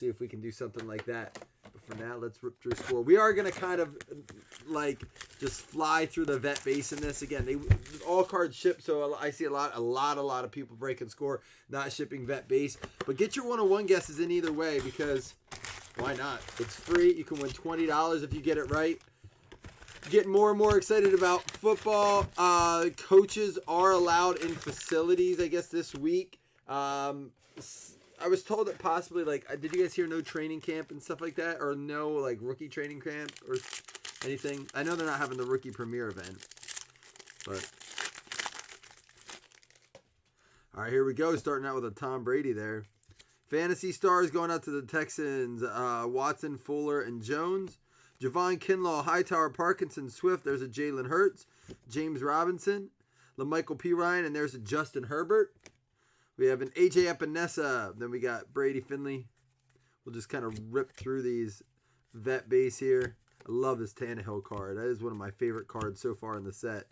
See if we can do something like that. But for now, let's rip through score. We are gonna kind of like just fly through the vet base in this. Again, they all cards ship, so I see a lot of people breaking score, not shipping vet base. But get your 101 guesses in either way, because why not? It's free. You can win $20 if you get it right. Getting more and more excited about football. Coaches are allowed in facilities, I guess, this week. I was told that possibly, like, did you guys hear no training camp and stuff like that? Or no, like, rookie training camp or anything? I know they're not having the rookie premiere event. But, all right, here we go. Starting out with a Tom Brady there. Fantasy stars going out to the Texans. Watson, Fuller, and Jones. Javon Kinlaw, Hightower, Parkinson, Swift. There's a Jalen Hurts. James Robinson. LaMichael P. Ryan, and there's a Justin Herbert. We have an A.J. Epinesa. Then we got Brady Finley. We'll just kind of rip through these vet base here. I love this Tannehill card. That is one of my favorite cards so far in the set.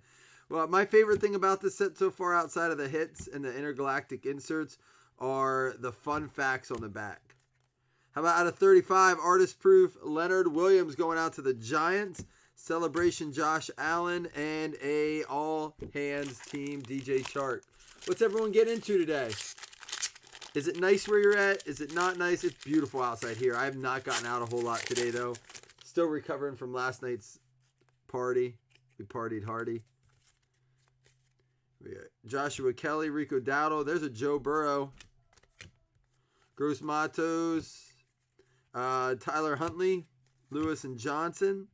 Well, my favorite thing about this set so far, outside of the hits and the intergalactic inserts, are the fun facts on the back. How about out of 35, artist proof, Leonard Williams going out to the Giants. Celebration, Josh Allen, and a all-hands team, DJ Chark. What's everyone getting into today? Is it nice where you're at? Is it not nice? It's beautiful outside here. I have not gotten out a whole lot today, though. Still recovering from last night's party. We partied hardy. We got Joshua Kelly, Rico Dowdle. There's a Joe Burrow. Gross Matos. Tyler Huntley. Lewis and Johnson.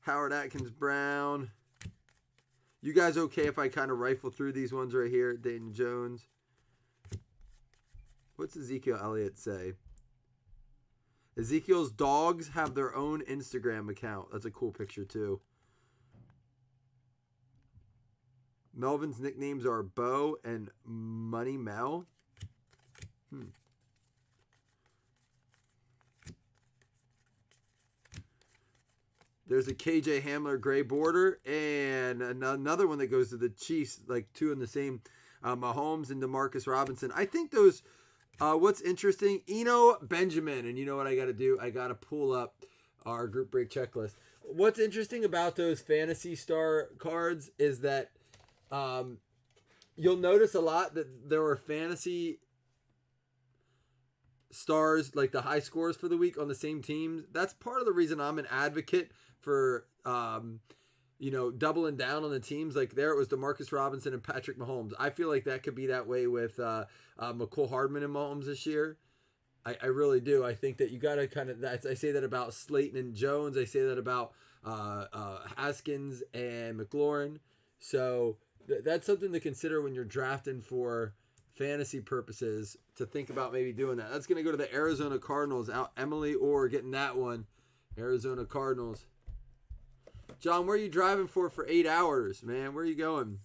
Howard Atkins Brown. You guys okay if I kind of rifle through these ones right here? Dayton Jones. What's Ezekiel Elliott say? Ezekiel's dogs have their own Instagram account. That's a cool picture too. Melvin's nicknames are Bo and Money Mel. There's a KJ Hamler gray border, and another one that goes to the Chiefs, like two in the same. Mahomes and DeMarcus Robinson. I think those, what's interesting, Eno Benjamin, and you know what I got to do? I got to pull up our group break checklist. What's interesting about those Fantasy Star cards is that you'll notice a lot that there were Fantasy Stars, like the high scores for the week on the same teams. That's part of the reason I'm an advocate for doubling down on the teams. Like there it was DeMarcus Robinson and Patrick Mahomes. I feel like that could be that way with McCole Hardman and Mahomes this year. I really do. I think that you got to kind of, I say that about Slayton and Jones. I say that about Haskins and McLaurin. So that's something to consider when you're drafting for fantasy purposes, to think about maybe doing that. That's going to go to the Arizona Cardinals. Out Emily Orr getting that one. Arizona Cardinals. John, where are you driving for 8 hours, man? Where are you going?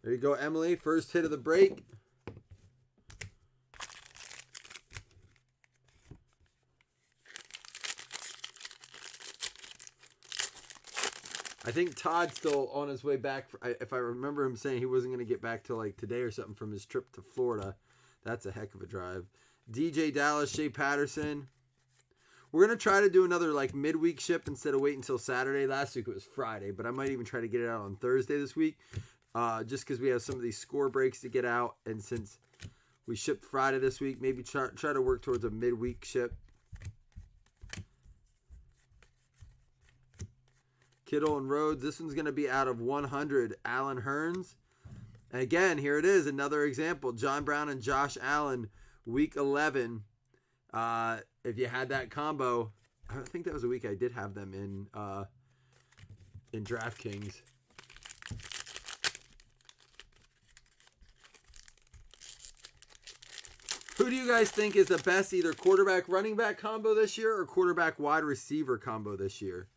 There you go, Emily. First hit of the break. I think Todd's still on his way back. If I remember him saying he wasn't going to get back till like today or something from his trip to Florida. That's a heck of a drive. DJ Dallas, Shea Patterson. We're going to try to do another like midweek ship instead of waiting until Saturday. Last week it was Friday, but I might even try to get it out on Thursday this week. Just because we have some of these score breaks to get out. And since we shipped Friday this week, maybe try to work towards a midweek ship. Kittle and Rhodes. This one's going to be out of 100. Allen Hurns. And again, here it is. Another example. John Brown and Josh Allen, week 11. If you had that combo, I think that was a week I did have them in DraftKings. Who do you guys think is the best either quarterback running back combo this year or quarterback wide receiver combo this year?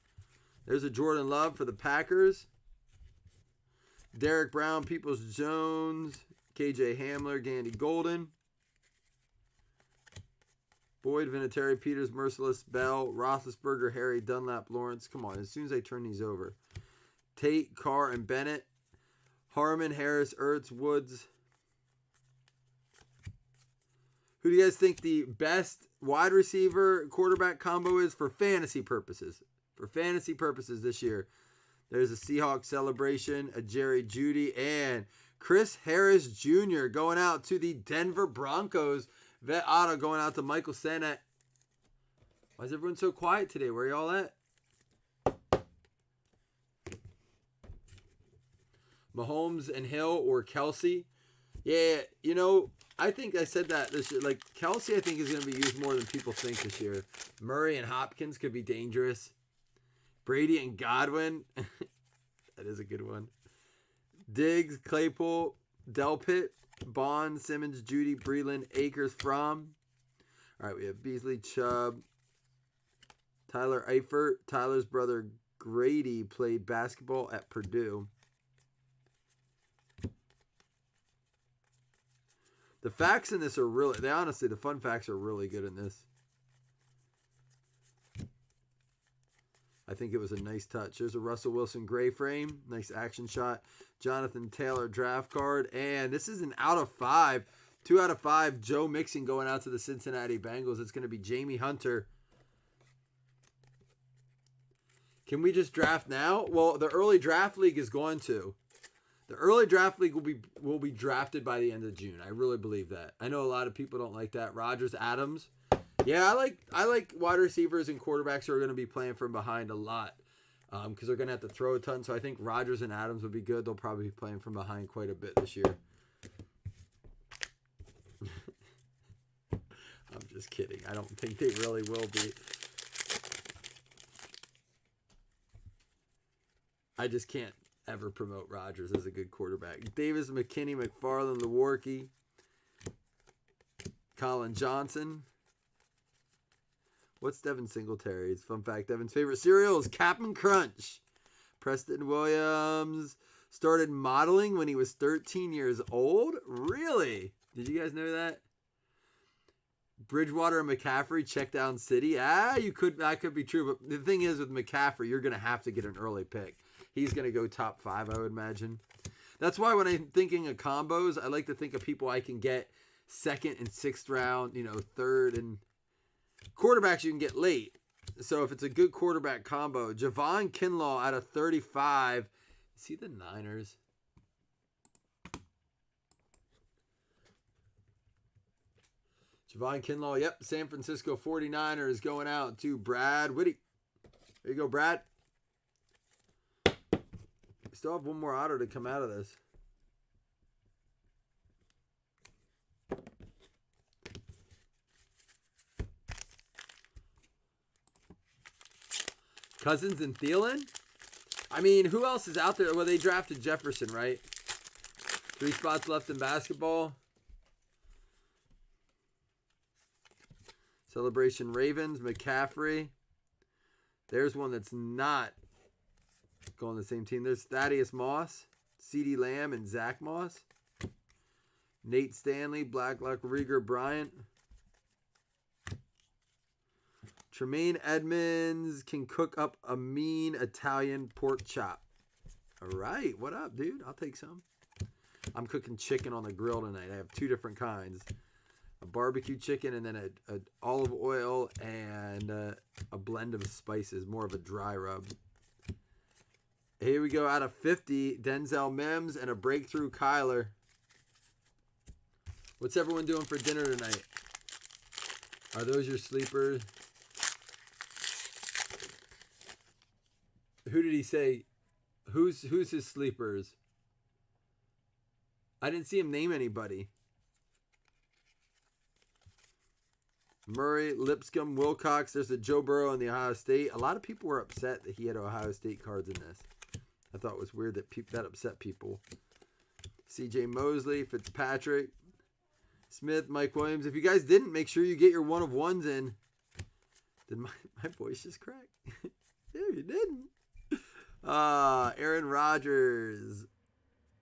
There's a Jordan Love for the Packers. Derek Brown, Peoples-Jones, KJ Hamler, Gandy Golden. Boyd, Vinatieri, Peters, Merciless, Bell, Roethlisberger, Harry, Dunlap, Lawrence. Come on, as soon as I turn these over. Tate, Carr, and Bennett. Harmon, Harris, Ertz, Woods. Who do you guys think the best wide receiver quarterback combo is for fantasy purposes? For fantasy purposes this year. There's a Seahawks celebration, a Jerry Jeudy, and Chris Harris Jr. going out to the Denver Broncos. Vet auto going out to Michael Sennett. Why is everyone so quiet today? Where are y'all at? Mahomes and Hill or Kelsey. Yeah, you know, I think I said that this year. Like, Kelsey, I think, is going to be used more than people think this year. Murray and Hopkins could be dangerous. Brady and Godwin. That is a good one. Diggs, Claypool, Delpit, Bond, Simmons, Judy, Breland, Akers, Fromm. All right, we have Beasley, Chubb, Tyler Eifert. Tyler's brother Grady played basketball at Purdue. The facts in this are really, the fun facts are really good in this. I think it was a nice touch. There's a Russell Wilson gray frame. Nice action shot. Jonathan Taylor draft card. And this is an out of 5. 2 out of 5. Joe Mixon going out to the Cincinnati Bengals. It's going to be Jamie Hunter. Can we just draft now? Well, the early draft league is going to. The early draft league will be drafted by the end of June. I really believe that. I know a lot of people don't like that. Rodgers, Adams. Yeah, I like wide receivers and quarterbacks who are going to be playing from behind a lot because they're going to have to throw a ton. So I think Rodgers and Adams would be good. They'll probably be playing from behind quite a bit this year. I'm just kidding. I don't think they really will be. I just can't ever promote Rodgers as a good quarterback. Davis, McKinney, McFarland, Lewarke, Colin Johnson. What's Devin Singletary's? Fun fact, Devin's favorite cereal is Cap'n Crunch. Preston Williams started modeling when he was 13 years old? Really? Did you guys know that? Bridgewater and McCaffrey, check down City. That could be true. But the thing is with McCaffrey, you're going to have to get an early pick. He's going to go top 5, I would imagine. That's why when I'm thinking of combos, I like to think of people I can get 2nd and 6th round, 3rd and quarterbacks you can get late. So if it's a good quarterback combo, Javon Kinlaw out of 35. Is he the Niners? Javon Kinlaw, yep. San Francisco 49ers going out to Brad Whitty. There you go, Brad. We still have one more auto to come out of this. Cousins and Thielen? I mean, who else is out there? Well, they drafted Jefferson, right? 3 spots left in basketball. Celebration Ravens, McCaffrey. There's one that's not going on the same team. There's Thaddeus Moss, CeeDee Lamb, and Zach Moss. Nate Stanley, Blacklock, Rieger, Bryant. Tremaine Edmonds can cook up a mean Italian pork chop. All right. What up, dude? I'll take some. I'm cooking chicken on the grill tonight. I have 2 different kinds. A barbecue chicken and then a olive oil and a blend of spices. More of a dry rub. Here we go. Out of 50, Denzel Mims and a breakthrough Kyler. What's everyone doing for dinner tonight? Are those your sleepers? Who did he say? Who's his sleepers? I didn't see him name anybody. Murray, Lipscomb, Wilcox. There's a Joe Burrow in the Ohio State. A lot of people were upset that he had Ohio State cards in this. I thought it was weird that that upset people. C.J. Mosley, Fitzpatrick, Smith, Mike Williams. If you guys didn't, make sure you get your 1 of 1s in. Did my voice just crack? Yeah, you didn't. Aaron Rodgers.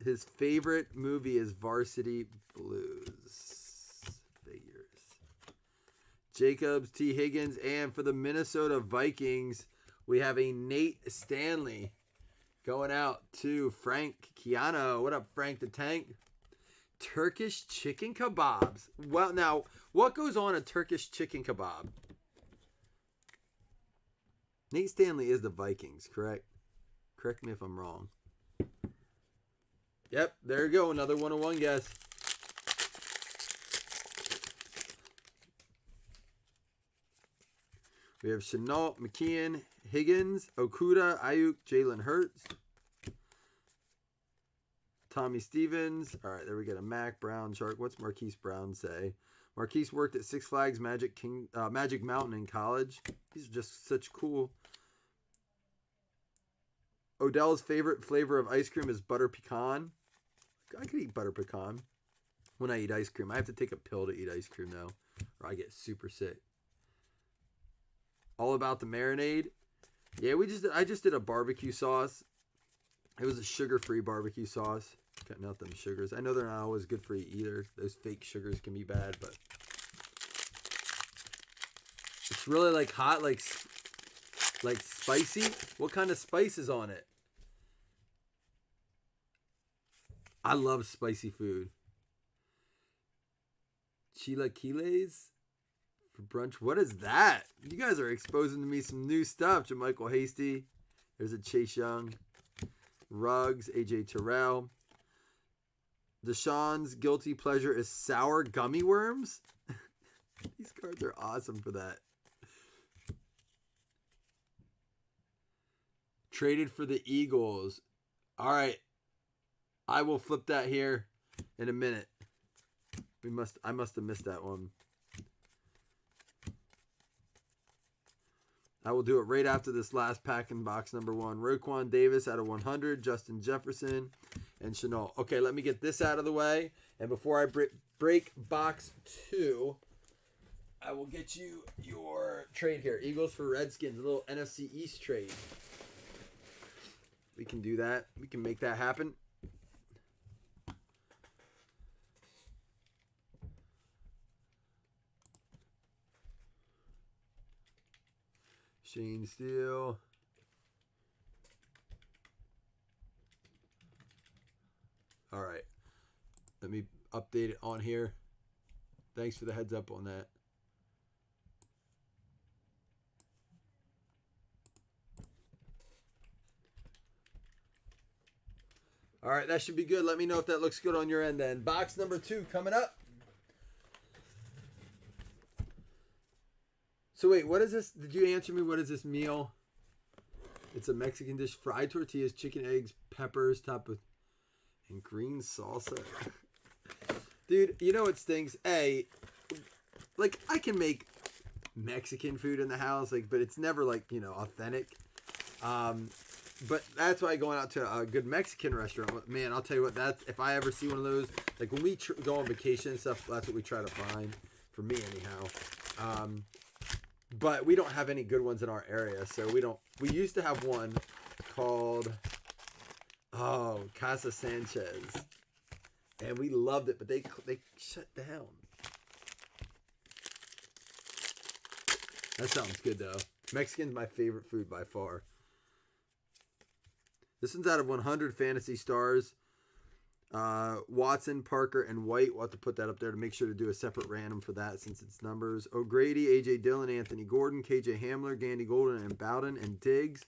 His favorite movie is Varsity Blues. Figures. Jacobs, T. Higgins, and for the Minnesota Vikings, we have a Nate Stanley. Going out to Frank Kiano. What up, Frank the Tank? Turkish chicken kebabs. Well, now, what goes on a Turkish chicken kebab? Nate Stanley is the Vikings, correct? Correct me if I'm wrong. Yep, there you go. Another 101 guess. We have Chenault, McKeon, Higgins, Okuda, Ayuk, Jalen Hurts, Tommy Stevens. All right, there we get a Mac Brown chart. What's Marquise Brown say? Marquise worked at Six Flags Magic Mountain in college. These are just such cool. Odell's favorite flavor of ice cream is butter pecan. I could eat butter pecan when I eat ice cream. I have to take a pill to eat ice cream though, or I get super sick. All about the marinade. Yeah, I just did a barbecue sauce. It was a sugar-free barbecue sauce. Cutting out them sugars. I know they're not always good for you either. Those fake sugars can be bad, but it's really like hot, like spicy. What kind of spice is on it? I love spicy food. Chilaquiles for brunch. What is that? You guys are exposing to me some new stuff. JaMychal Hasty. There's a Chase Young. Ruggs. AJ Terrell. Deshaun's guilty pleasure is sour gummy worms. These cards are awesome for that. Traded for the Eagles. All right. I will flip that here in a minute. I must have missed that one. I will do it right after this last pack in box number 1. Roquan Davis out of 100. Justin Jefferson and Chenault. Okay, let me get this out of the way. And before I break box 2, I will get you your trade here. Eagles for Redskins. A little NFC East trade. We can do that. We can make that happen. Shane Steele. All right. Let me update it on here. Thanks for the heads up on that. All right, that should be good. Let me know if that looks good on your end then. Box number 2 coming up. So wait, what is this? Did you answer me? What is this meal? It's a Mexican dish. Fried tortillas, chicken, eggs, peppers, topped with and green salsa. Dude, you know what stinks? Like I can make Mexican food in the house, like, but it's never like, you know, authentic. But that's why going out to a good Mexican restaurant, man, I'll tell you what, that's, if I ever see one of those, like when we go on vacation and stuff, that's what we try to find, for me anyhow. But we don't have any good ones in our area, so we used to have one called, Casa Sanchez, and we loved it, but they shut down. That sounds good though. Mexican's my favorite food by far. This one's out of 100 Fantasy Stars. Watson, Parker, and White. We'll have to put that up there to make sure to do a separate random for that since it's numbers. O'Grady, A.J. Dillon, Anthony Gordon, K.J. Hamler, Gandy Golden, and Bowden, and Diggs.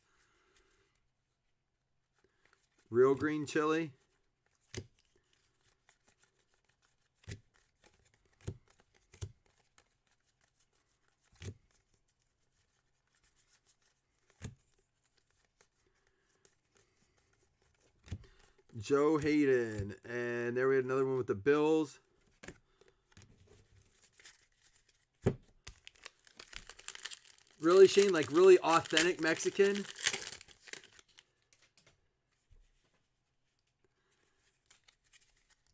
Real green chili. Joe Hayden. And there we had another one with the Bills. Really, Shane? Like really authentic Mexican?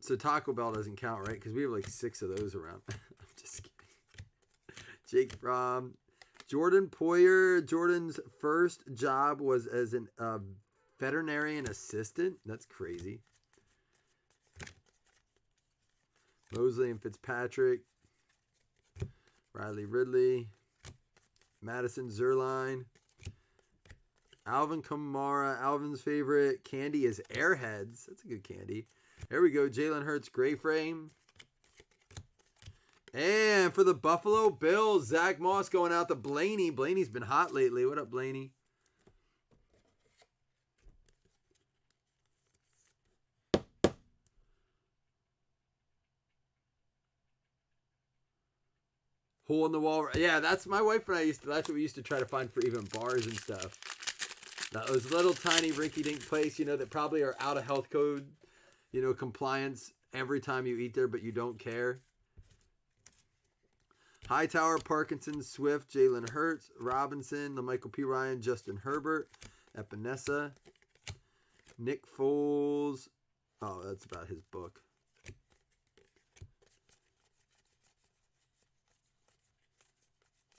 So Taco Bell doesn't count, right? Because we have like 6 of those around. I'm just kidding. Jake Fromm. Jordan Poyer. Jordan's first job was as an veterinarian assistant. That's crazy. Mosley and Fitzpatrick. Riley Ridley. Madison Zerline. Alvin Kamara. Alvin's favorite candy is Airheads. That's a good candy. There we go. Jalen Hurts gray frame. And for the Buffalo Bills, Zach Moss going out to Blaney. Blaney's been hot lately. What up, Blaney? Hole in the wall. Yeah, that's my wife and I that's what we used to try to find for even bars and stuff. Those little tiny rinky-dink place, that probably are out of health code, compliance every time you eat there, but you don't care. Hightower, Parkinson, Swift, Jalen Hurts, Robinson, LaMichael P. Ryan, Justin Herbert, Epinesa, Nick Foles. Oh, that's about his book.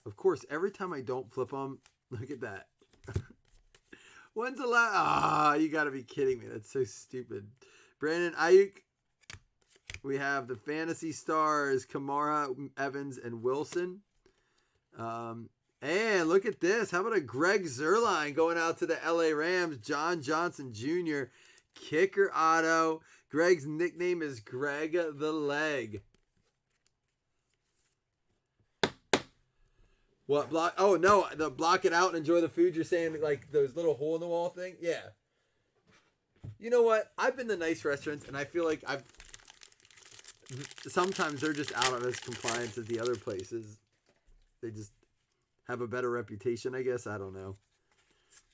Of course, every time I don't flip them, look at that. When's the last? You got to be kidding me. That's so stupid. Brandon Ayuk. We have the Fantasy Stars, Kamara, Evans, and Wilson. And look at this. How about a Greg Zuerlein going out to the LA Rams? John Johnson Jr., kicker auto. Greg's nickname is Greg the Leg. What block? Oh, no. The block it out and enjoy the food. You're saying like those little hole in the wall thing? Yeah. You know what? I've been to nice restaurants and I feel like sometimes they're just out of as compliance as the other places. They just have a better reputation, I guess. I don't know.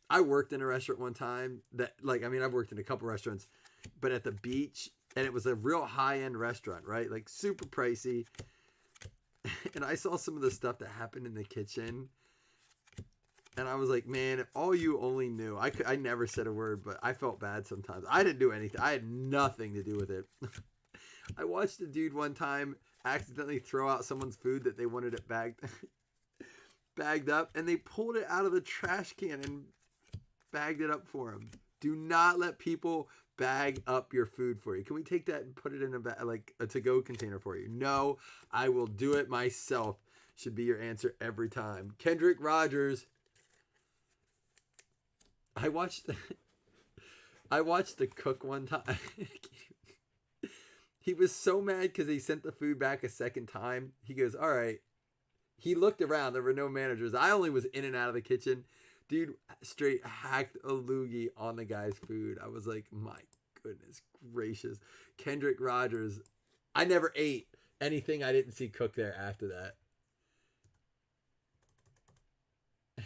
I worked in a restaurant one time I've worked in a couple restaurants, but at the beach, and it was a real high-end restaurant, right? Like super pricey. And I saw some of the stuff that happened in the kitchen. And I was like, man, if all you only knew. I never said a word, but I felt bad sometimes. I didn't do anything. I had nothing to do with it. I watched a dude one time accidentally throw out someone's food that they wanted it bagged up, and they pulled it out of the trash can and bagged it up for him. Do not let people bag up your food for you. Can we take that and put it in a to-go container for you? No, I will do it myself. Should be your answer every time. Kendrick Rogers. I watched The Cook one time. He was so mad because he sent the food back a second time. He goes, all right. He looked around. There were no managers. I only was in and out of the kitchen. Dude straight hacked a loogie on the guy's food. I was like, my goodness gracious. Kendrick Rogers. I never ate anything I didn't see cooked there after that. It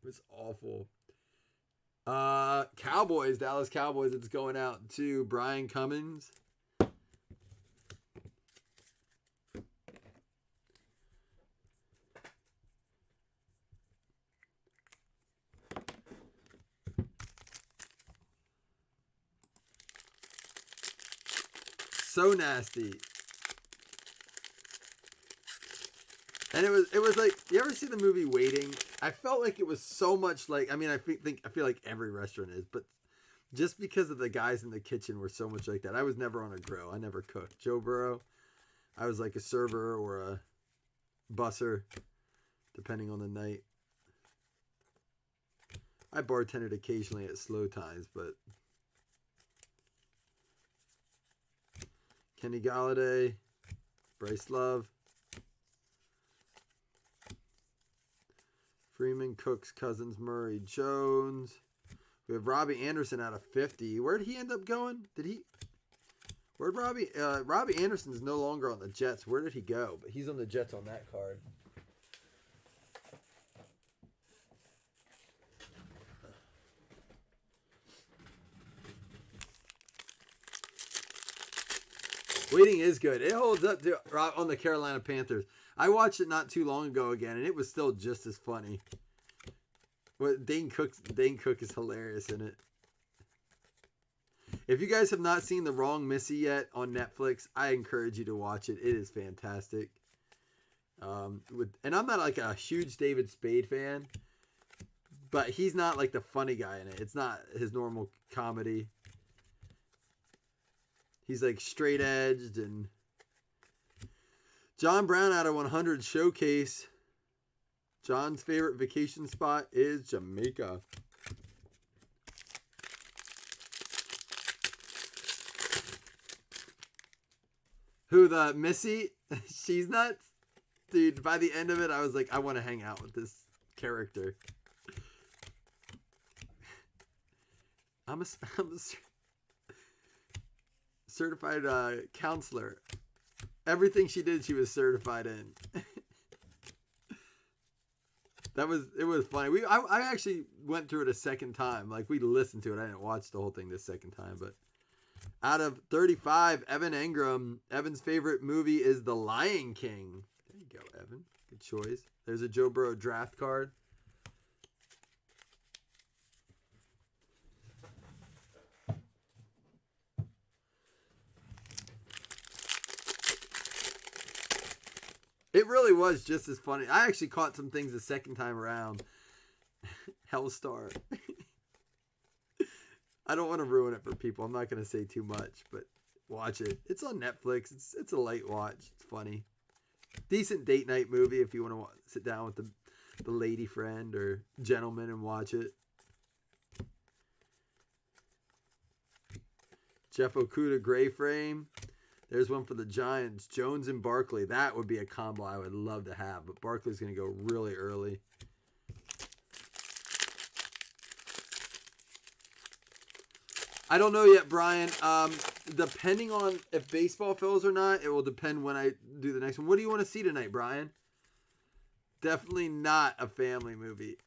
was awful. Cowboys, Dallas Cowboys. It's going out to Brian Cummins. So nasty. And it was like, you ever see the movie Waiting? I felt like it was so much like, I mean, I feel like every restaurant is, but just because of the guys in the kitchen were so much like that. I was never on a grill. I never cooked. Joe Burrow, I was like a server or a busser, depending on the night. I bartended occasionally at slow times, but Kenny Galladay, Bryce Love, Freeman, Cooks, Cousins, Murray, Jones. We have Robbie Anderson out of 50. Where'd he end up going? Where'd Robbie? Robbie Anderson's no longer on the Jets. Where did he go? But he's on the Jets on that card. Waiting is good. It holds up to on the Carolina Panthers. I watched it not too long ago again, and it was still just as funny. What Dane Cook is hilarious in it. If you guys have not seen The Wrong Missy yet on Netflix, I encourage you to watch it. It is fantastic. And I'm not like a huge David Spade fan, but he's not like the funny guy in it. It's not his normal comedy. He's like straight edged. And John Brown out of 100 showcase. John's favorite vacation spot is Jamaica. Who, the Missy? She's nuts? Dude, by the end of it, I was like, I want to hang out with this character. I'm a certified counselor. Everything she did, she was certified in. It was funny. I actually went through it a second time. Like, we listened to it. I didn't watch the whole thing this second time, but out of 35, Evan Engram, Evan's favorite movie is The Lion King. There you go, Evan. Good choice. There's a Joe Burrow draft card. It really was just as funny. I actually caught some things the second time around. Hellstar. I don't want to ruin it for people. I'm not going to say too much, but watch it. It's on Netflix. It's a light watch. It's funny. Decent date night movie if you want to sit down with the lady friend or gentleman and watch it. Jeff Okuda gray frame. There's one for the Giants. Jones and Barkley. That would be a combo I would love to have, but Barkley's going to go really early. I don't know yet, Brian. Depending on if baseball fills or not, it will depend when I do the next one. What do you want to see tonight, Brian? Definitely not a family movie.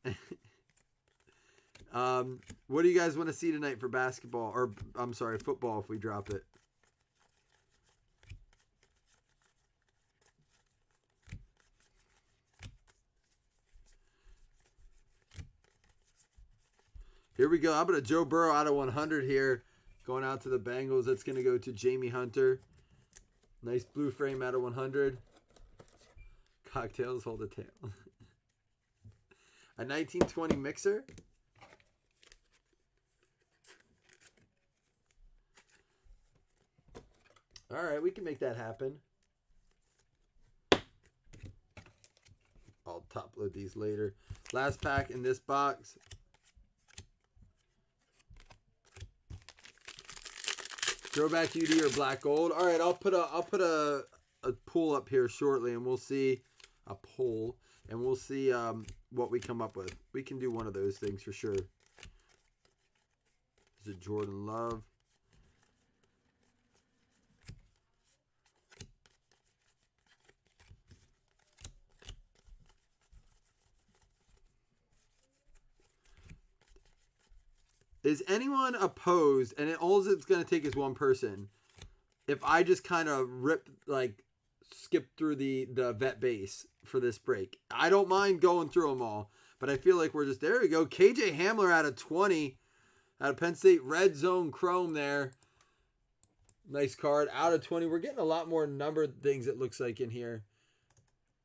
What do you guys want to see tonight for basketball? Or, I'm sorry, football if we drop it. Here we go. How about a Joe Burrow out of 100 here? Going out to the Bengals. That's going to go to Jamie Hunter. Nice blue frame out of 100. Cocktails hold a tail. A 1920 mixer. All right, we can make that happen. I'll top load these later. Last pack in this box. Throwback UD or black gold. All right, I'll put a poll up here shortly, and we'll see a poll, and we'll see what we come up with. We can do one of those things for sure. Is it Jordan Love? Is anyone opposed, and all it's going to take is one person, if I just kind of skip through the vet base for this break? I don't mind going through them all, but I feel like we're just, there we go. KJ Hamler out of 20, out of Penn State, red zone chrome there. Nice card, out of 20. We're getting a lot more numbered things, it looks like, in here.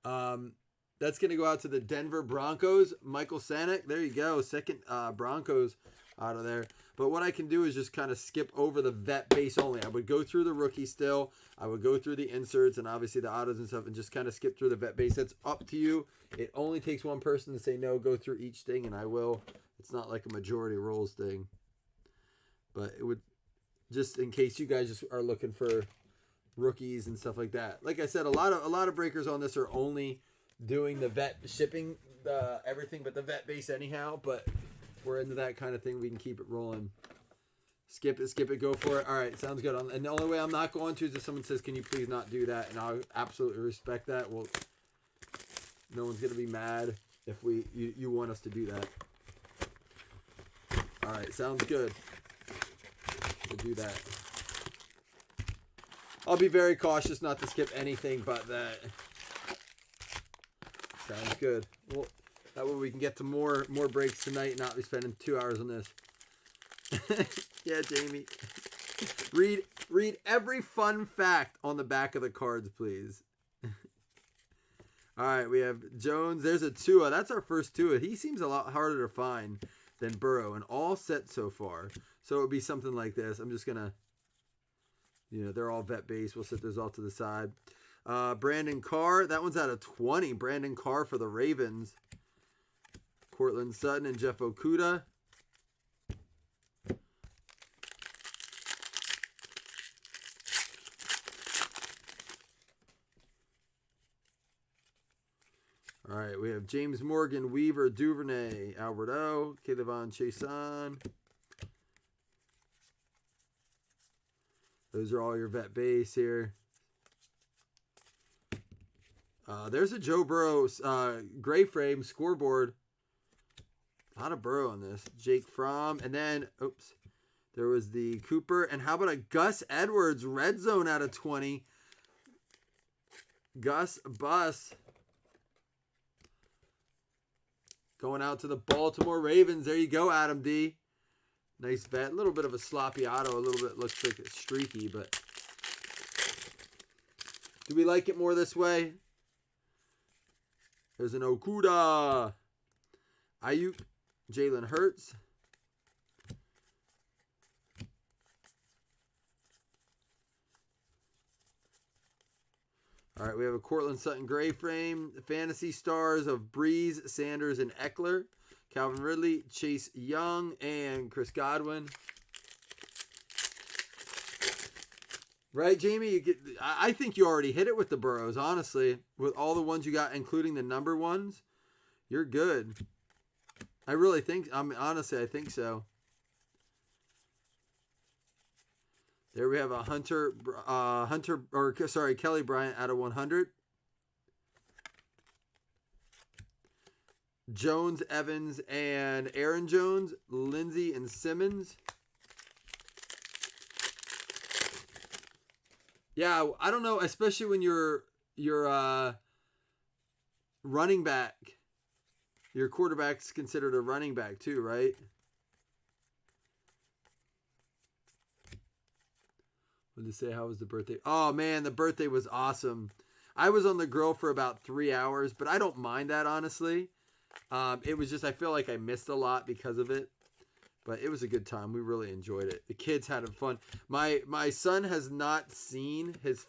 That's going to go out to the Denver Broncos. Michael Sanek, there you go. Second Broncos out of there. But what I can do is just kind of skip over the vet base only. I would go through the rookie still. I would go through the inserts and obviously the autos and stuff and just kind of skip through the vet base. That's up to you. It only takes one person to say no, go through each thing, and I will. It's not like a majority rules thing. But it would, just in case you guys just are looking for rookies and stuff like that. Like I said, a lot of breakers on this are only doing the vet shipping, everything but the vet base anyhow, but if we're into that kind of thing, we can keep it rolling. Skip it, go for it. All right, sounds good. And the only way I'm not going to is if someone says, can you please not do that? And I'll absolutely respect that. Well, no one's going to be mad if you want us to do that. All right, sounds good. We'll do that. I'll be very cautious not to skip anything but that. Sounds good. Well, that way we can get to more breaks tonight and not be spending 2 hours on this. Yeah, Jamie. Read every fun fact on the back of the cards, please. All right, we have Jones. There's a Tua. That's our first Tua. He seems a lot harder to find than Burrow, and all set so far. So it would be something like this. I'm just going to, they're all vet based. We'll set those off to the side. Brandon Carr. That one's out of 20. Brandon Carr for the Ravens. Cortland Sutton and Jeff Okuda. right, we have James Morgan, Weaver, Duvernay, Albert O, Kayvon Chason. Those are all your vet base here. There's a Joe Burrow gray frame scoreboard. A lot of Burrow on this. Jake Fromm. And then, oops, there was the Cooper. And how about a Gus Edwards red zone out of 20? Gus Bus. Going out to the Baltimore Ravens. There you go, Adam D. Nice vet. A little bit of a sloppy auto. A little bit looks like it's streaky, but do we like it more this way? There's an Okuda. Ayuk. Jalen Hurts. All right, we have a Cortland Sutton gray frame. Fantasy stars of Breeze, Sanders, and Eckler. Calvin Ridley, Chase Young, and Chris Godwin. Right, Jamie? I think you already hit it with the Burrows, honestly. With all the ones you got, including the number ones, you're good. I really think, honestly, I think so. There we have a Kelly Bryant out of 100. Jones, Evans, and Aaron Jones, Lindsey, and Simmons. Yeah, I don't know, especially when you're running back. Your quarterback's considered a running back too, right? What did they say? How was the birthday? Oh, man, the birthday was awesome. I was on the grill for about 3 hours, but I don't mind that, honestly. It was just, I feel like I missed a lot because of it. But it was a good time. We really enjoyed it. The kids had fun. My son has not seen his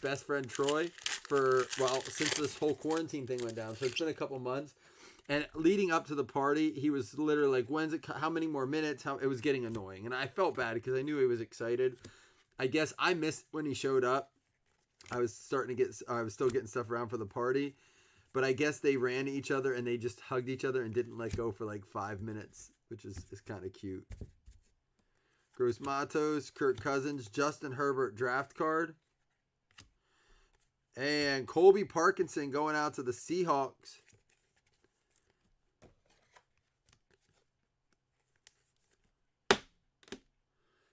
best friend Troy, since this whole quarantine thing went down. So it's been a couple months. And leading up to the party, he was literally like, when's it? How many more minutes? It was getting annoying. And I felt bad because I knew he was excited. I guess I missed when he showed up. I was still getting stuff around for the party. But I guess they ran to each other and they just hugged each other and didn't let go for like 5 minutes, which is kind of cute. Gross Matos, Kirk Cousins, Justin Herbert draft card. And Colby Parkinson going out to the Seahawks.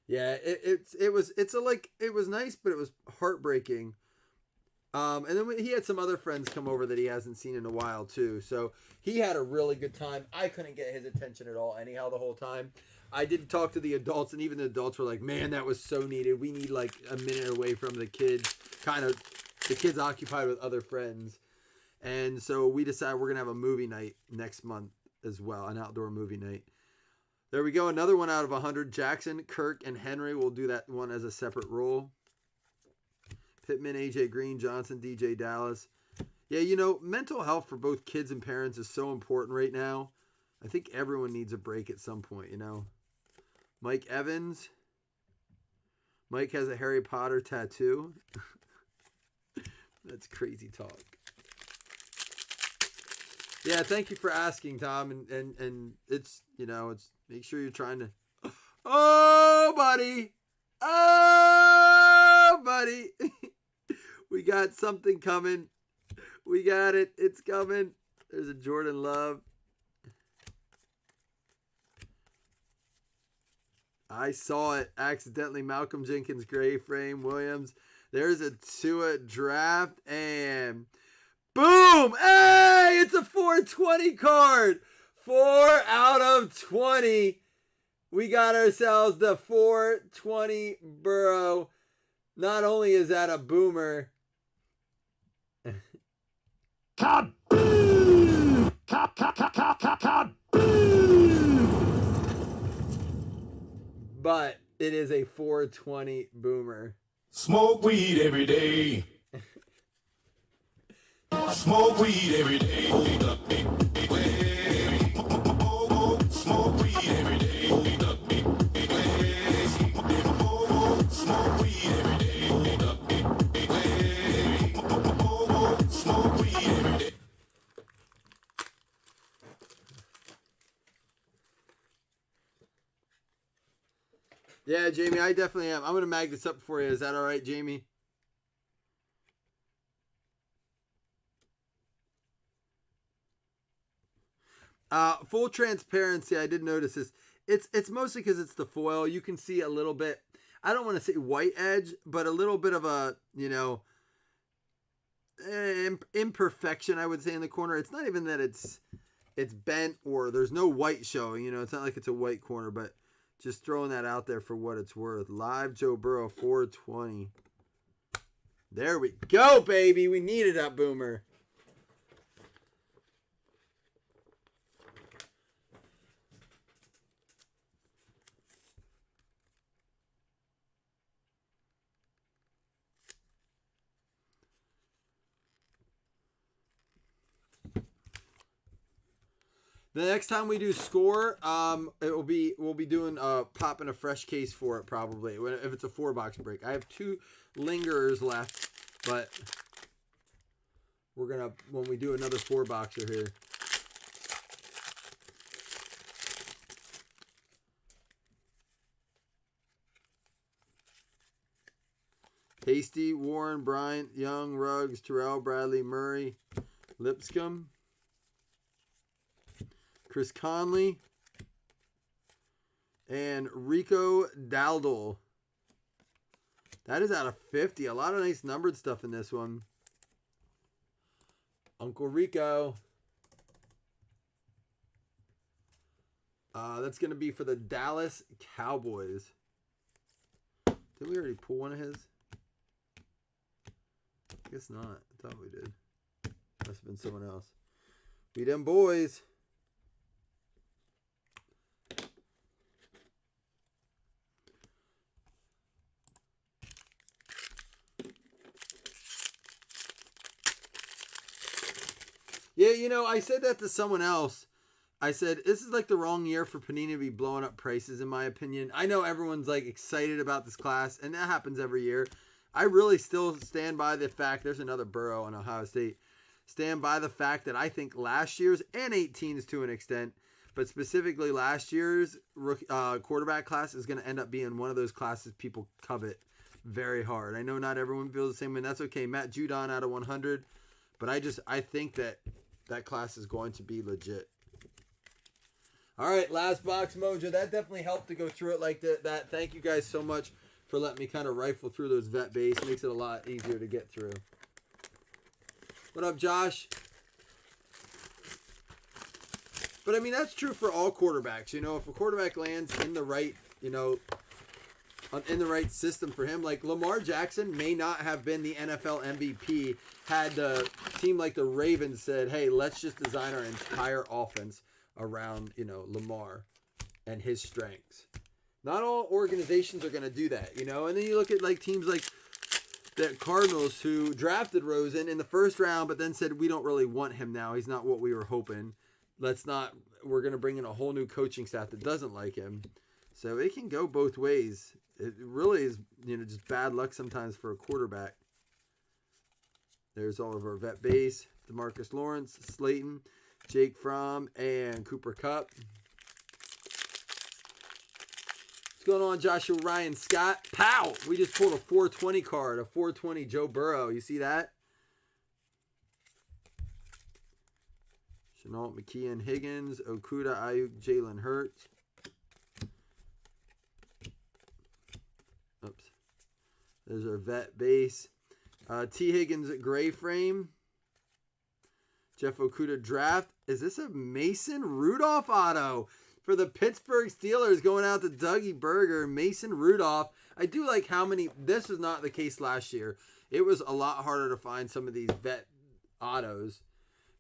Yeah, it was nice, but it was heartbreaking. And then he had some other friends come over that he hasn't seen in a while too. So he had a really good time. I couldn't get his attention at all anyhow the whole time. I did talk to the adults, and even the adults were like, man, that was so needed. We need like a minute away from the kids, the kids occupied with other friends. And so we decided we're going to have a movie night next month as well, an outdoor movie night. There we go. Another one out of 100. Jackson, Kirk, and Henry will do that one as a separate role. Pittman, AJ Green, Johnson, DJ Dallas. Yeah, mental health for both kids and parents is so important right now. I think everyone needs a break at some point, Mike Evans. Mike has a Harry Potter tattoo. That's crazy talk. Yeah, thank you for asking, Tom. And it's, it's make sure you're trying to. Oh, buddy. Oh, buddy. We got something coming. We got it. It's coming. There's a Jordan Love. I saw it accidentally. Malcolm Jenkins gray frame. Williams. There's a Tua draft. And boom. Hey, it's a 420 card. 4 out of 20. We got ourselves the 420 Burrow. Not only is that a boomer. But it is a 420 boomer. Smoke weed every day. Smoke weed every day. Smoke weed every day. Smoke weed every day. Smoke weed every day. Yeah, Jamie, I definitely am. I'm going to mag this up for you. Is that all right, Jamie? Full transparency, I did notice this. It's mostly because it's the foil. You can see a little bit. I don't want to say white edge, but a little bit of a imperfection, I would say, in the corner. It's not even that it's bent or there's no white showing. It's not like it's a white corner, but just throwing that out there for what it's worth. Live Joe Burrow 420. There we go, baby. We needed that boomer. The next time we do score, we'll be doing popping a fresh case for it probably if it's a 4-box break. I have 2 lingerers left, but we're gonna when we do another 4-boxer here. Hasty, Warren, Bryant, Young, Ruggs, Terrell, Bradley, Murray, Lipscomb, Chris Conley, and Rico Dowdle. That is out of 50. A lot of nice numbered stuff in this one. Uncle Rico. That's going to be for the Dallas Cowboys. Did we already pull one of his? I guess not. I thought we did. Must have been someone else. We them boys. Yeah, I said that to someone else. I said, this is like the wrong year for Panini to be blowing up prices, in my opinion. I know everyone's like excited about this class, and that happens every year. I really still stand by the fact, there's another Burrow on Ohio State, stand by the fact that I think last year's and 18's to an extent, but specifically last year's quarterback class is going to end up being one of those classes people covet very hard. I know not everyone feels the same way, and that's okay. Matt Judon out of 100, but I think that class is going to be legit. All right, last box mojo. That definitely helped to go through it like that. Thank you guys so much for letting me kind of rifle through those vet base. Makes it a lot easier to get through. What up, Josh? But I mean, that's true for all quarterbacks. If a quarterback lands in the right, in the right system for him, like Lamar Jackson may not have been the NFL MVP had the team like the Ravens said, hey, let's just design our entire offense around, Lamar and his strengths. Not all organizations are going to do that, And then you look at like teams like the Cardinals who drafted Rosen in the first round, but then said, we don't really want him now. He's not what we were hoping. We're going to bring in a whole new coaching staff that doesn't like him. So it can go both ways. It really is, just bad luck sometimes for a quarterback. There's all of our vet base. DeMarcus Lawrence, Slayton, Jake Fromm, and Cooper Kupp. What's going on, Joshua Ryan Scott? Pow! We just pulled a 420 card, a 420 Joe Burrow. You see that? Chenault, McKeon, Higgins, Okuda, Ayuk, Jalen Hurts. Oops. There's our vet base. T. Higgins gray frame. Jeff Okuda draft. Is this a Mason Rudolph auto for the Pittsburgh Steelers going out to Dougie Berger? Mason Rudolph. I do like how many. This was not the case last year. It was a lot harder to find some of these vet autos.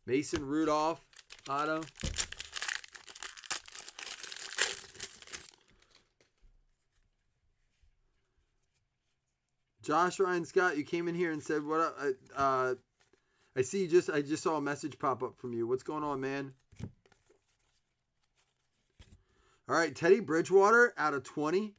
Mason Rudolph auto. Josh Ryan Scott, you came in here and said, "What up?" I see. I just saw a message pop up from you. What's going on, man? All right, Teddy Bridgewater out of 20.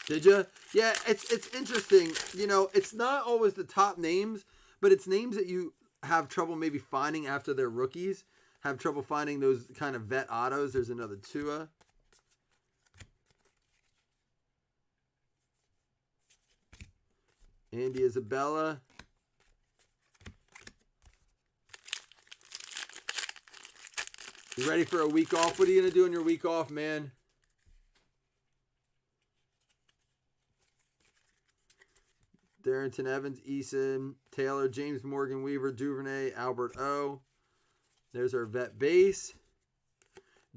Did you? Yeah, it's interesting. It's not always the top names, but it's names that you have trouble maybe finding after they're rookies. have trouble finding those kind of vet autos, there's another Tua. Andy Isabella. You ready for a week off? What are you going to do on your week off, man? Darrington Evans, Eason, Taylor, James Morgan, Weaver, Duvernay, Albert O. There's our vet base.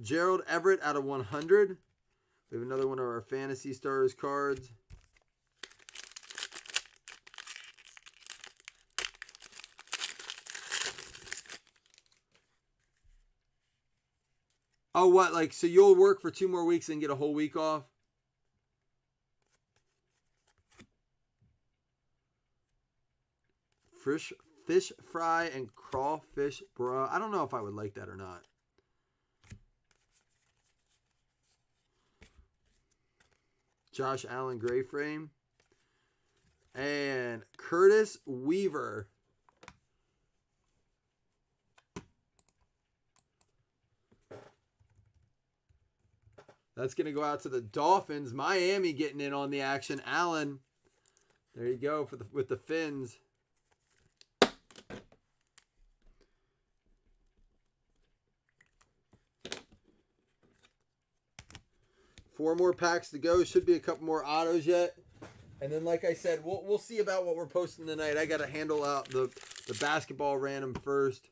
Gerald Everett out of 100. We have another one of our Fantasy Stars cards. Oh, what? Like, so you'll work for 2 more weeks and get a whole week off? Fish fry and crawfish, bro. I don't know if I would like that or not. Josh Allen gray frame. And Curtis Weaver. That's going to go out to the Dolphins. Miami getting in on the action. Allen. There you go with the Fins. Four more packs to go. Should be a couple more autos yet. And then, like I said, we'll see about what we're posting tonight. I got to handle out the basketball random first.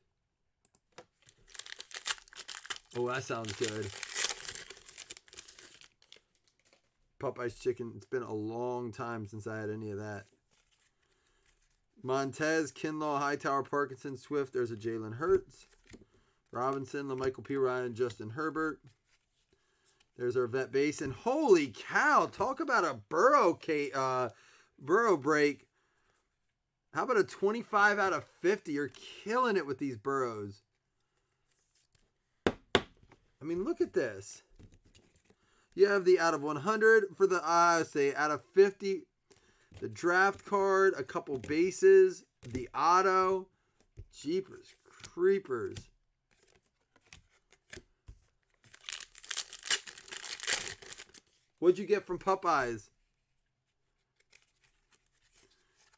Oh, that sounds good. Popeye's chicken. It's been a long time since I had any of that. Montez, Kinlaw, Hightower, Parkinson, Swift. There's a Jalen Hurts. Robinson, LaMichael P. Ryan, Justin Herbert. There's our vet base. And holy cow, talk about a Burrow break. How about a 25 out of 50? You're killing it with these Burrows. I mean, look at this. You have the out of 100 for the, say, out of 50. The draft card, a couple bases, the auto. Jeepers creepers. What'd you get from Popeyes?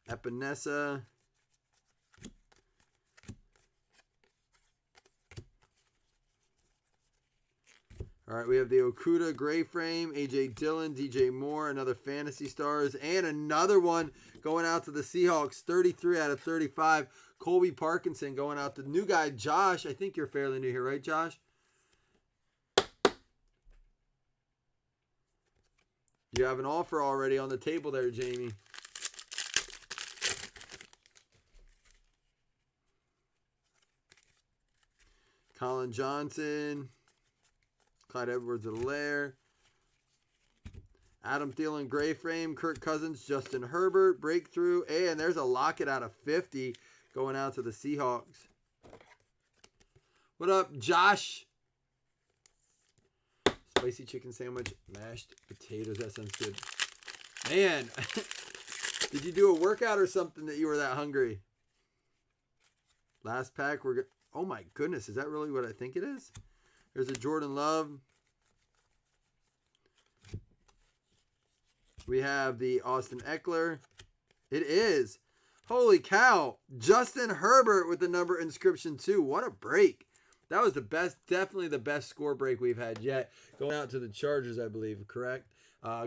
Epinesa. All right, we have the Okuda gray frame, A.J. Dillon, D.J. Moore, another Fantasy Stars, and another one going out to the Seahawks, 33 out of 35. Colby Parkinson going out to new guy, Josh. I think you're fairly new here, right, Josh? You have an offer already on the table there, Jamie. Colin Johnson. Clyde Edwards-Helaire. Adam Thielen gray frame. Kirk Cousins. Justin Herbert. Breakthrough. And there's a Lockett out of 50 going out to the Seahawks. What up, Josh? Spicy chicken sandwich, mashed potatoes. That sounds good. Man, did you do a workout or something that you were that hungry? Last pack. Oh my goodness, is that really what I think it is? There's a Jordan Love. We have the Austin Eckler. It is. Holy cow. Justin Herbert with the number inscription 2. What a break. That was the best, definitely the best score break we've had yet. Going out to the Chargers, I believe, correct?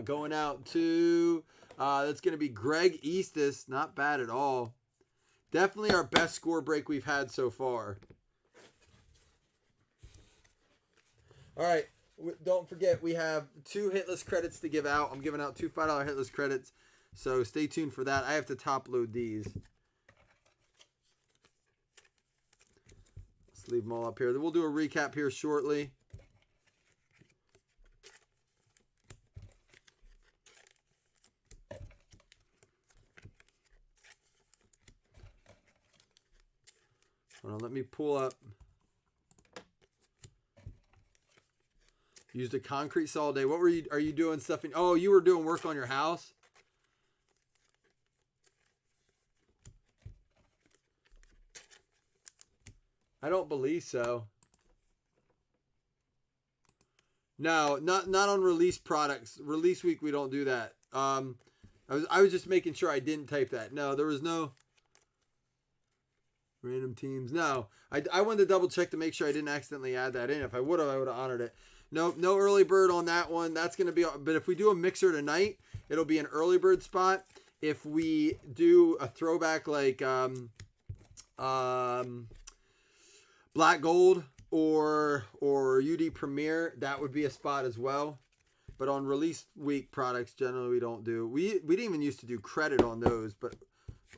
Going out to, that's going to be Greg Eastis. Not bad at all. Definitely our best score break we've had so far. All right, don't forget, we have 2 hitless credits to give out. I'm giving out 2 $5 hitless credits, so stay tuned for that. I have to top load these. Let's leave them all up here. We'll do a recap here shortly. Hold on, let me pull up. Used a concrete saw all day. What are you doing stuff in? Oh, you were doing work on your house? I don't believe so. No, not on release products. Release week we don't do that. I was just making sure I didn't type that. No, there was no random teams. No, I wanted to double check to make sure I didn't accidentally add that in. If I would have honored it. Nope, no early bird on that one. That's gonna be. But if we do a mixer tonight, it'll be an early bird spot. If we do a throwback like Black Gold or UD Premier, that would be a spot as well. But on release week products, generally we don't do. We didn't even used to do credit on those, but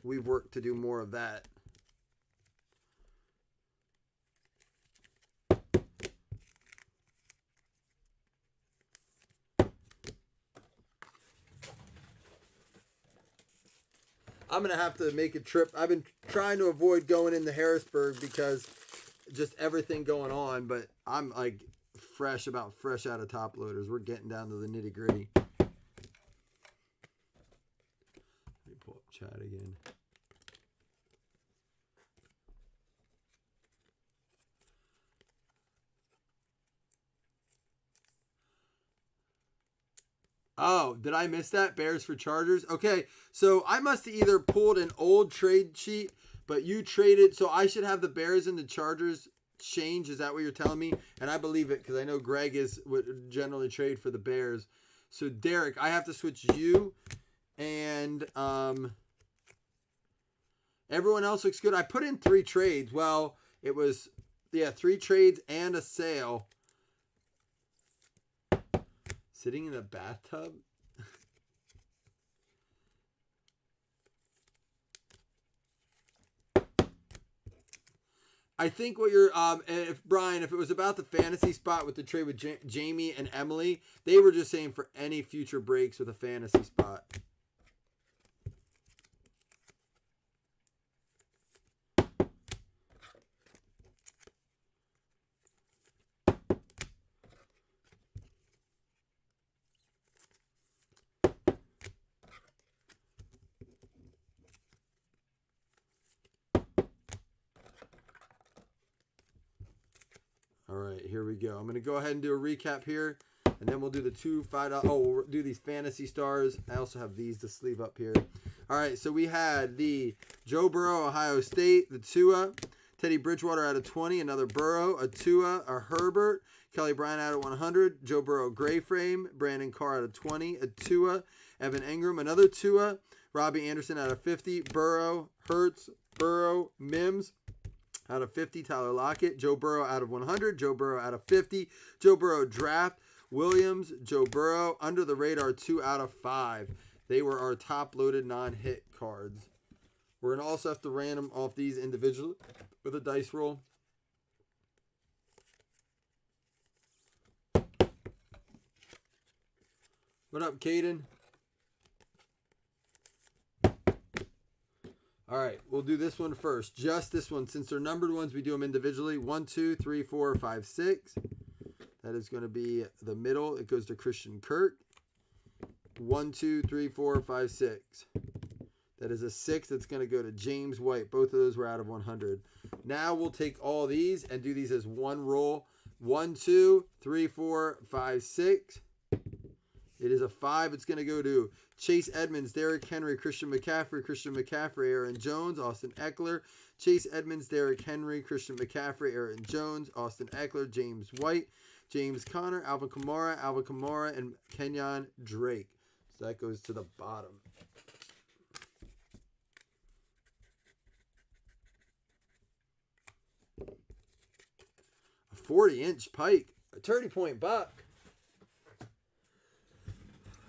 we've worked to do more of that. I'm going to have to make a trip. I've been trying to avoid going into Harrisburg because just everything going on, but I'm like fresh out of top loaders. We're getting down to the nitty gritty. Let me pull up chat again. Oh, did I miss that? Bears for Chargers? Okay, so I must have either pulled an old trade sheet, but you traded, so I should have the Bears and the Chargers change. Is that what you're telling me? And I believe it because I know Greg would generally trade for the Bears. So Derek, I have to switch you, and everyone else looks good. I put in 3 trades. Well, it was 3 trades and a sale. Sitting in the bathtub? I think what you're, if Brian, if it was about the fantasy spot with the trade with Jamie and Emily, they were just saying for any future breaks with a fantasy spot. All right, here we go. I'm going to go ahead and do a recap here, and then we'll do the 2 $5. Oh, we'll do these fantasy stars. I also have these to sleeve up here. All right, so we had the Joe Burrow, Ohio State, the Tua, Teddy Bridgewater out of 20, another Burrow, a Tua, a Herbert, Kelly Bryant out of 100, Joe Burrow gray frame, Brandon Carr out of 20, a Tua, Evan Ingram, another Tua, Robbie Anderson out of 50, Burrow, Hurts, Burrow, Mims out of 50, Tyler Lockett, Joe Burrow out of 100, Joe Burrow out of 50, Joe Burrow draft, Williams, Joe Burrow, under the radar 2 out of 5. They were our top loaded non-hit cards. We're going to also have to random off these individually with a dice roll. What up, Caden? All right, we'll do this one first. Just this one. Since they're numbered ones, we do them individually. 1, 2, 3, 4, 5, 6. That is going to be the middle. It goes to Christian Kirk. 1, 2, 3, 4, 5, 6. That is a 6 that's going to go to James White. Both of those were out of 100. Now we'll take all these and do these as one roll. 1, 2, 3, 4, 5, 6. It is a 5. It's going to go to Chase Edmonds, Derrick Henry, Christian McCaffrey, Aaron Jones, Austin Eckler. Chase Edmonds, Derrick Henry, Christian McCaffrey, Aaron Jones, Austin Eckler, James White, James Conner, Alvin Kamara, and Kenyon Drake. So that goes to the bottom. A 40-inch pike, a 30-point buck.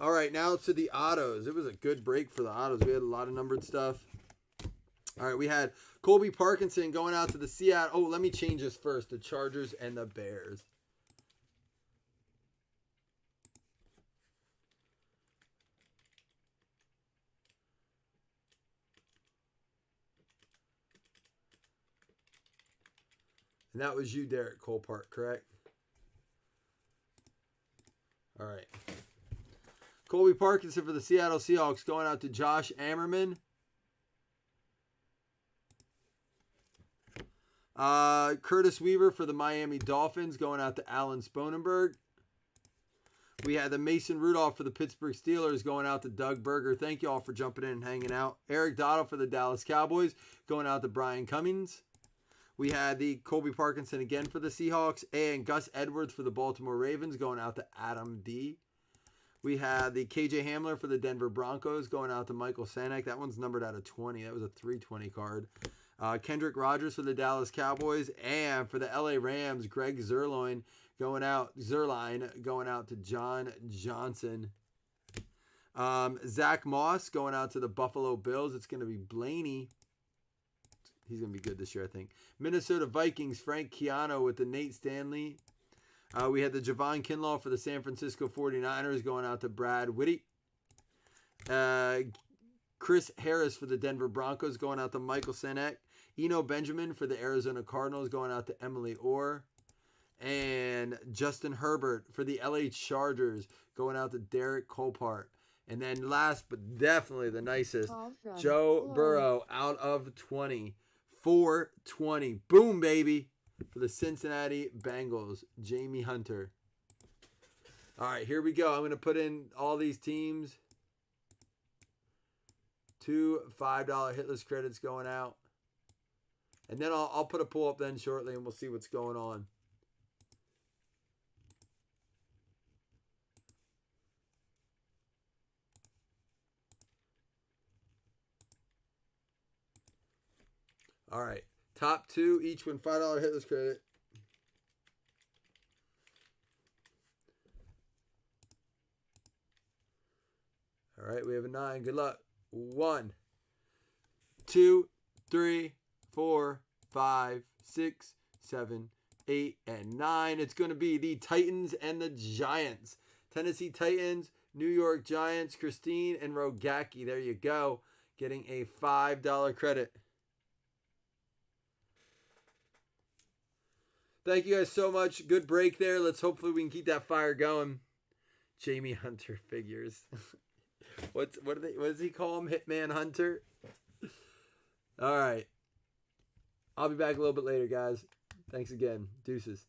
All right, now to the autos. It was a good break for the autos. We had a lot of numbered stuff. All right, we had Colby Parkinson going out to the Seattle. Oh, let me change this first. The Chargers and the Bears. And that was you, Derek Colpart, correct? All right. Colby Parkinson for the Seattle Seahawks going out to Josh Ammerman. Curtis Weaver for the Miami Dolphins going out to Alan Sponenberg. We had the Mason Rudolph for the Pittsburgh Steelers going out to Doug Berger. Thank you all for jumping in and hanging out. Eric Dottle for the Dallas Cowboys going out to Brian Cummings. We had the Colby Parkinson again for the Seahawks, and Gus Edwards for the Baltimore Ravens going out to Adam D. We had the KJ Hamler for the Denver Broncos going out to Michael Sanek. That one's numbered out of 20. That was a 320 card. Kendrick Rogers for the Dallas Cowboys, and for the LA Rams, Greg Zerline going out to John Johnson. Zach Moss going out to the Buffalo Bills. It's going to be Blaney. He's going to be good this year, I think. Minnesota Vikings, Frank Keanu with the Nate Stanley. We had the Javon Kinlaw for the San Francisco 49ers going out to Brad Whitty. Chris Harris for the Denver Broncos going out to Michael Sanek. Eno Benjamin for the Arizona Cardinals going out to Emily Orr. And Justin Herbert for the LA Chargers going out to Derek Colpart. And then last but definitely the nicest, Joe Burrow out of 20. 420. Boom, baby. For the Cincinnati Bengals, Jamie Hunter. All right, here we go. I'm going to put in all these teams. 2 $5 hitless credits going out. And then I'll put a pull up then shortly, and we'll see what's going on. All right. Top 2, each win $5 hitless credit. All right, we have a 9. Good luck. 1, 2, 3, 4, 5, 6, 7, 8, and 9. It's going to be the Titans and the Giants. Tennessee Titans, New York Giants, Christine and Rogacki. There you go. Getting a $5 credit. Thank you guys so much. Good break there. Hopefully we can keep that fire going. Jamie Hunter figures. What does he call him? Hitman Hunter? All right. I'll be back a little bit later, guys. Thanks again. Deuces.